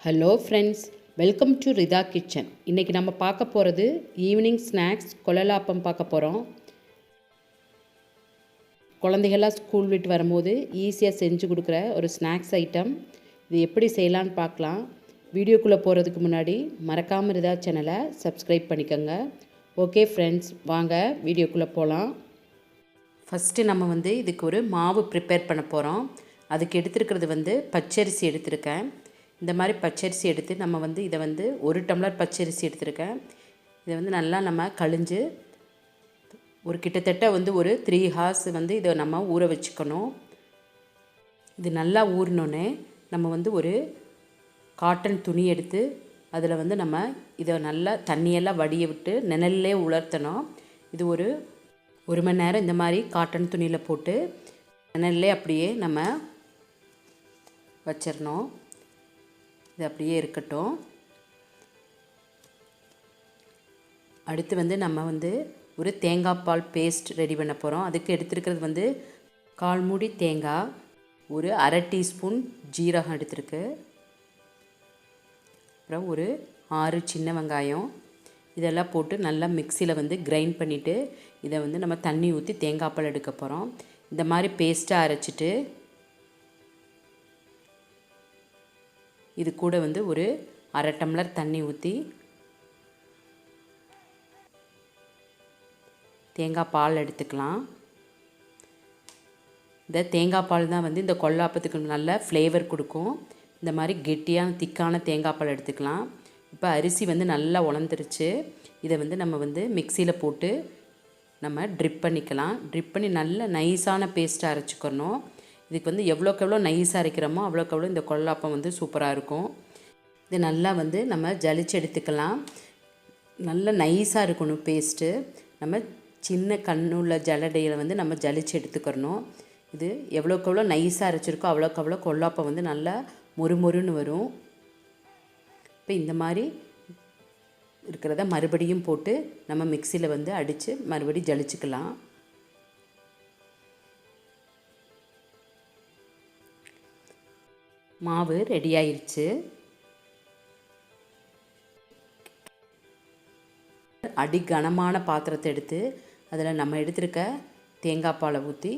Hello friends, welcome to Rida kitchen. இன்றைக்கி நம்ம பார்க்க போகிறது ஈவினிங் ஸ்நாக்ஸ் கொழலாப்பம் பார்க்க போகிறோம். குழந்தைகள்லாம் ஸ்கூல் விட்டு வரும்போது ஈஸியாக செஞ்சு கொடுக்குற ஒரு ஸ்நாக்ஸ் ஐட்டம். இது எப்படி செய்யலான்னு பார்க்கலாம். வீடியோக்குள்ளே போகிறதுக்கு முன்னாடி மறக்காமல் ரிதா சேனலை சப்ஸ்கிரைப் பண்ணிக்கோங்க. ஓகே ஃப்ரெண்ட்ஸ், வாங்க வீடியோக்குள்ளே போகலாம். ஃபஸ்ட்டு நம்ம இதுக்கு ஒரு மாவு ப்ரிப்பேர் பண்ண போகிறோம். அதுக்கு எடுத்துருக்கிறது பச்சரிசி எடுத்திருக்கேன். இந்த மாதிரி பச்சரிசி எடுத்து நம்ம இதை 1 டம்ளர் பச்சரிசி எடுத்திருக்கேன். இதை நல்லா நம்ம கழிஞ்சு ஒரு கிட்டத்தட்ட ஒரு 3 ஹார்ஸ் இதை நம்ம ஊற வச்சுக்கணும். இது நல்லா ஊறினோன்னே நம்ம ஒரு காட்டன் துணி எடுத்து அதில் நம்ம இதை நல்லா தண்ணியெல்லாம் வடிய விட்டு நிழல்லே உலர்த்தணும். இது ஒரு மணி நேரம் இந்த மாதிரி காட்டன் துணியில் போட்டு நிழல்லே அப்படியே நம்ம வச்சிடணும். இது அப்படியே இருக்கட்டும். அடுத்து நம்ம ஒரு தேங்காய் பால் பேஸ்ட் ரெடி பண்ண போகிறோம். அதுக்கு எடுத்துருக்கிறது 1/4 மூடி தேங்காய், ஒரு அரை டீஸ்பூன் ஜீரகம் எடுத்துருக்கு, அப்புறம் ஒரு 6 சின்ன வெங்காயம். இதெல்லாம் போட்டு நல்லா மிக்சியில் கிரைண்ட் பண்ணிவிட்டு இதை நம்ம தண்ணி ஊற்றி தேங்காய் பால் எடுக்க போகிறோம். இந்த மாதிரி பேஸ்ட்டாக அரைச்சிட்டு இது கூட ஒரு அரை டம்ளர் தண்ணி ஊற்றி தேங்காய் பால் எடுத்துக்கலாம். இந்த தேங்காய் பால் தான் இந்த கொழாப்பத்துக்கு நல்ல ஃப்ளேவர் கொடுக்கும். இந்த மாதிரி கெட்டியான திக்கான தேங்காய் பால் எடுத்துக்கலாம். இப்போ அரிசி நல்லா உலர்ந்துருச்சு. இதை நம்ம மிக்சியில் போட்டு நம்ம ட்ரிப் பண்ணிக்கலாம். ட்ரிப் பண்ணி நல்ல நைஸான பேஸ்ட்டாக அரைச்சிக்கணும். இதுக்கு எவ்வளோக்கு எவ்வளோ நைஸாக அரைக்கிறோமோ அவ்வளோக்கு எவ்வளோ இந்த கொழாப்பம் சூப்பராக இருக்கும். இது நல்லா நம்ம ஜலிச்சு எடுத்துக்கலாம். நல்ல நைஸாக இருக்கணும் பேஸ்ட்டு. நம்ம சின்ன கண்ணுள்ள ஜல்லடையில் நம்ம ஜலிச்சு எடுத்துக்கிறணும். இது எவ்வளோக்கு எவ்வளோ நைஸாக அரைச்சிருக்கோ அவ்வளோக்கு அவ்வளோ கொழாப்பம் நல்லா மொறுமொறுன்னு வரும். இப்போ இந்த மாதிரி இருக்கிறத மறுபடியும் போட்டு நம்ம மிக்சியில் அடித்து மறுபடியும் ஜலிச்சுக்கலாம். மாவு ரெடி ஆயிடுச்சு. அடி கனமான பாத்திரத்தை எடுத்து அதில் நம்ம எடுத்துருக்க தேங்காய் பாலை ஊற்றி,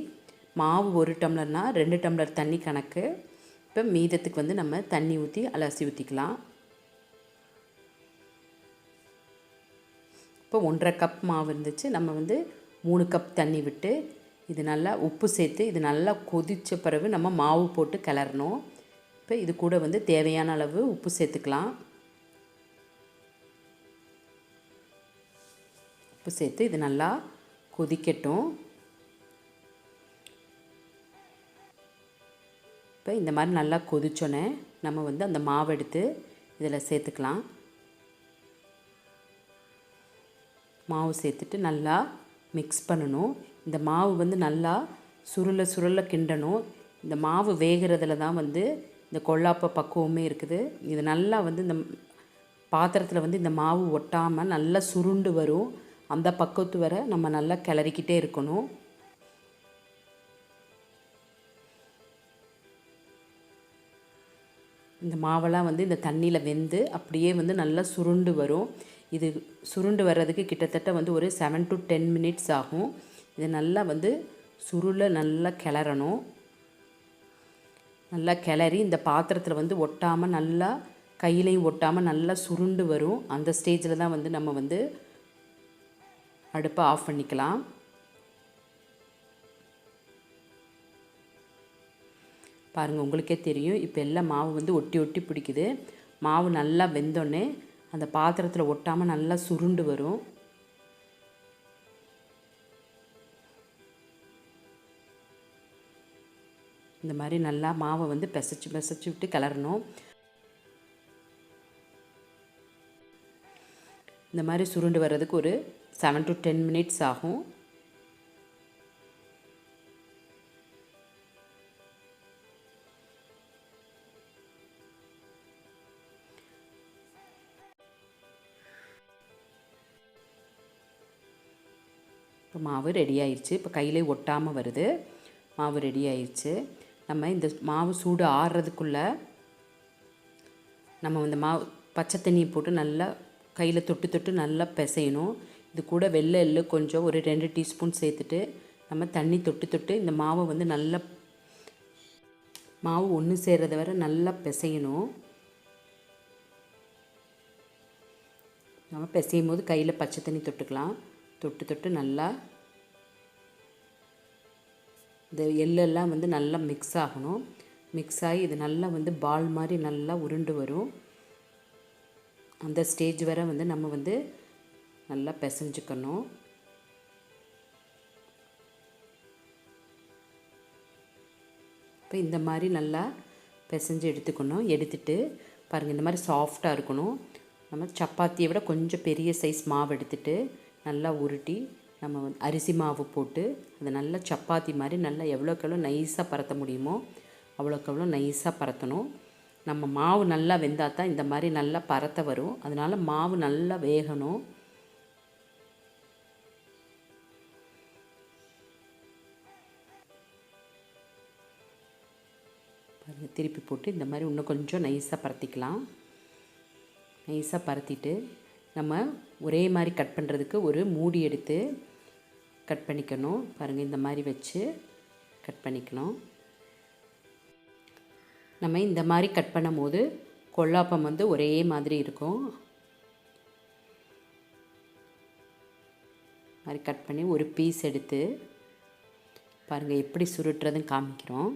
மாவு 1 டம்ளர்னால் 2 டம்ளர் தண்ணி கணக்கு. இப்போ மீதத்துக்கு நம்ம தண்ணி ஊற்றி அலசி ஊற்றிக்கலாம். இப்போ 1.5 கப் மாவு இருந்துச்சு. நம்ம 3 கப் தண்ணி விட்டு இது நல்லா உப்பு சேர்த்து இது நல்லா கொதித்த பிறகு நம்ம மாவு போட்டு கிளறணும். இப்போ இது கூட தேவையான அளவு உப்பு சேர்த்துக்கலாம். உப்பு சேர்த்து இது நல்லா கொதிக்கட்டும். இப்போ இந்த மாதிரி நல்லா கொதிச்சோன்னே நம்ம அந்த மாவு எடுத்து இதில் சேர்த்துக்கலாம். மாவு சேர்த்துட்டு நல்லா மிக்ஸ் பண்ணணும். இந்த மாவு நல்லா சுருள கிண்டணும். இந்த மாவு வேகிறதுல தான் இந்த கொழாப்ப பக்குவமே இருக்குது. இது நல்லா இந்த பாத்திரத்தில் இந்த மாவு ஒட்டாமல் நல்லா சுருண்டு வரும். அந்த பக்குவத்து வரை நம்ம நல்லா கிளறிக்கிட்டே இருக்கணும். இந்த மாவெல்லாம் இந்த தண்ணியில் வெந்து அப்படியே நல்லா சுருண்டு வரும். இது சுருண்டு வர்றதுக்கு கிட்டத்தட்ட ஒரு 7 to 10 minutes ஆகும். இது நல்லா சுருள நல்லா கிளறணும். நல்லா கிளறி இந்த பாத்திரத்தில் ஒட்டாமல் நல்லா கையிலையும் ஒட்டாமல் நல்லா சுருண்டு வரும். அந்த ஸ்டேஜில் தான் நம்ம அடுப்பை ஆஃப் பண்ணிக்கலாம். பாருங்கள், உங்களுக்கே தெரியும். இப்போ எல்லாம் மாவு ஒட்டி ஒட்டி பிடிக்குது. மாவு நல்லா வெந்தோடனே அந்த பாத்திரத்தில் ஒட்டாமல் நல்லா சுருண்டு வரும். இந்த மாதிரி நல்லா மாவை பிசைச்சு விட்டு கிளறணும். இந்த மாதிரி சுருண்டு வர்றதுக்கு ஒரு 7 to 10 minutes ஆகும். இப்போ மாவு ரெடி ஆயிடுச்சு. இப்போ கையிலே ஒட்டாமல் வருது. மாவு ரெடி ஆயிடுச்சு. நம்ம இந்த மாவு சூடு ஆறுறதுக்குள்ளே நம்ம இந்த மாவு பச்சை தண்ணியை போட்டு நல்லா கையில் தொட்டு தொட்டு நல்லா பிசையணும். இது கூட வெள்ளை எள்ளு கொஞ்சம் ஒரு 2 டீஸ்பூன் சேர்த்துட்டு நம்ம தண்ணி தொட்டு தொட்டு இந்த மாவை வந்து நல்லா மாவு ஒன்று சேர்றத வரை நல்லா பிசையணும். நம்ம பிசையும் போது கையில் பச்சை தண்ணி தொட்டுக்கலாம். தொட்டு தொட்டு நல்லா இந்த எள்ளெல்லாம் வந்து நல்லா மிக்ஸ் ஆகணும். மிக்ஸ் ஆகி இது நல்லா வந்து பால் மாதிரி நல்லா உருண்டு வரும். அந்த ஸ்டேஜ் வரை வந்து நம்ம வந்து நல்லா பிசைஞ்சுக்கணும். இப்போ இந்த மாதிரி நல்லா பிசைஞ்சு எடுத்துக்கணும். எடுத்துட்டு பாருங்கள், இந்த மாதிரி சாஃப்டாக இருக்கணும். நம்ம சப்பாத்தியை விட கொஞ்சம் பெரிய சைஸ் மாவு எடுத்துட்டு நல்லா உருட்டி நம்ம வந்து அரிசி மாவு போட்டு அதை நல்லா சப்பாத்தி மாதிரி நல்லா எவ்வளோக்கு எவ்வளோ நைஸாக பரத்த முடியுமோ அவ்வளோக்கு எவ்வளோ நைஸாக பரத்தணும். நம்ம மாவு நல்லா வெந்தால் தான் இந்த மாதிரி நல்லா பரத்த வரும். அதனால் மாவு நல்லா வேகணும். பாருங்கள், திருப்பி போட்டு இந்த மாதிரி இன்னும் கொஞ்சம் நைஸாக பரத்திக்கலாம். நைஸாக பரத்திட்டு நம்ம ஒரே மாதிரி கட் பண்ணுறதுக்கு ஒரு மூடி எடுத்து கட் பண்ணிக்கணும். பாருங்கள், இந்த மாதிரி வச்சு கட் பண்ணிக்கணும். நம்ம இந்த மாதிரி கட் பண்ணும் போது கொல்லாப்பம் வந்து ஒரே மாதிரி இருக்கும். மாதிரி கட் பண்ணி ஒரு பீஸ் எடுத்து பாருங்கள் எப்படி சுருட்டுறதுன்னு காமிக்கிறோம்.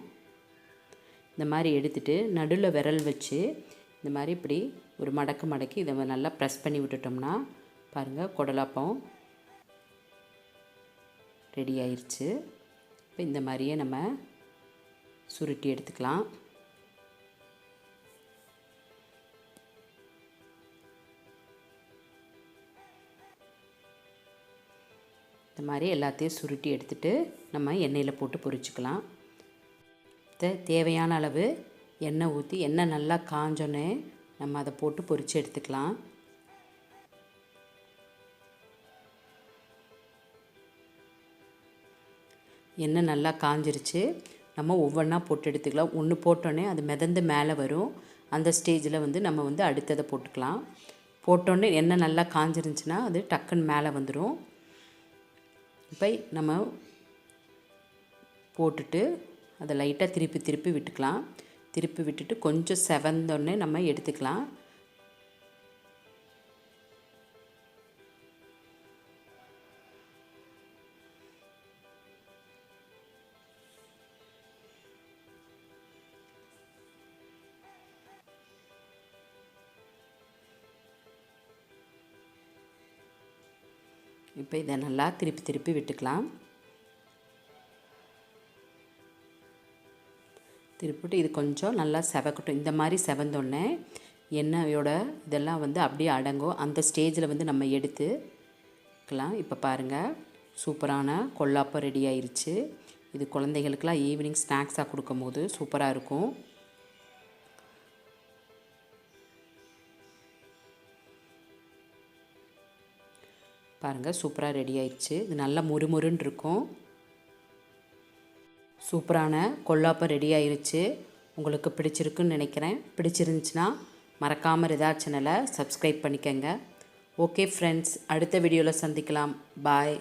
இந்த மாதிரி எடுத்துகிட்டு நடுவில் விரல் வச்சு இந்த மாதிரி இப்படி ஒரு மடக்கு மடக்கி இதை நல்லா ப்ரெஸ் பண்ணி விட்டுட்டோம்னா பாருங்கள் கொடலாப்பம் ரெடி ஆயிடுச்சு. இப்போ இந்த மாதிரியே நம்ம சுருட்டி எடுத்துக்கலாம். இந்த மாதிரி எல்லாத்தையும் சுருட்டி எடுத்துகிட்டு நம்ம எண்ணெயில் போட்டு பொரிச்சுக்கலாம். தேவையான அளவு எண்ணெய் ஊற்றி எண்ணெய் நல்லா காஞ்சோன்னே நம்ம அதை போட்டு பொரித்து எடுத்துக்கலாம். எண்ணெய் நல்லா காஞ்சிருச்சு. நம்ம ஒவ்வொன்றா போட்டு எடுத்துக்கலாம். ஒன்று போட்டோன்னே அது மிதந்து மேலே வரும். அந்த ஸ்டேஜில் வந்து நம்ம வந்து அடுத்ததை போட்டுக்கலாம். போட்டோன்னே எண்ணெய் நல்லா காஞ்சிருந்துச்சுன்னா அது டக்குன்னு மேலே வந்துடும். இப்போ நம்ம போட்டுட்டு அதை லைட்டாக திருப்பி திருப்பி விட்டுக்கலாம். திருப்பி விட்டுட்டு கொஞ்சம் செவந்தோடனே நம்ம எடுத்துக்கலாம். இப்போ இதை நல்லா திருப்பி திருப்பி விட்டுக்கலாம். திருப்பிட்டு இது கொஞ்சம் நல்லா செவக்கட்டும். இந்த மாதிரி செவந்தோடனே எண்ணெயோட இதெல்லாம் வந்து அப்படியே அடங்கும். அந்த ஸ்டேஜில் வந்து நம்ம எடுத்துக்கலாம். இப்போ பாருங்கள், சூப்பரான கொல்லாப்பம் ரெடி ஆயிடுச்சு. இது குழந்தைகளுக்கெல்லாம் ஈவினிங் ஸ்நாக்ஸாக கொடுக்கும் போது சூப்பராக இருக்கும். பாருங்கள், சூப்பராக ரெடி ஆயிடுச்சு. இது நல்லா முறுமுறுன்னு இருக்கும். சூப்பரான கொல்லாப்பம் ரெடி ஆயிடுச்சு. உங்களுக்கு பிடிச்சிருக்குன்னு நினைக்கிறேன். பிடிச்சிருந்துச்சுன்னா மறக்காமல் ரிதா சேனலை சப்ஸ்கிரைப் பண்ணிக்கங்க. ஓகே ஃப்ரெண்ட்ஸ், அடுத்த வீடியோவில் சந்திக்கலாம். பாய்.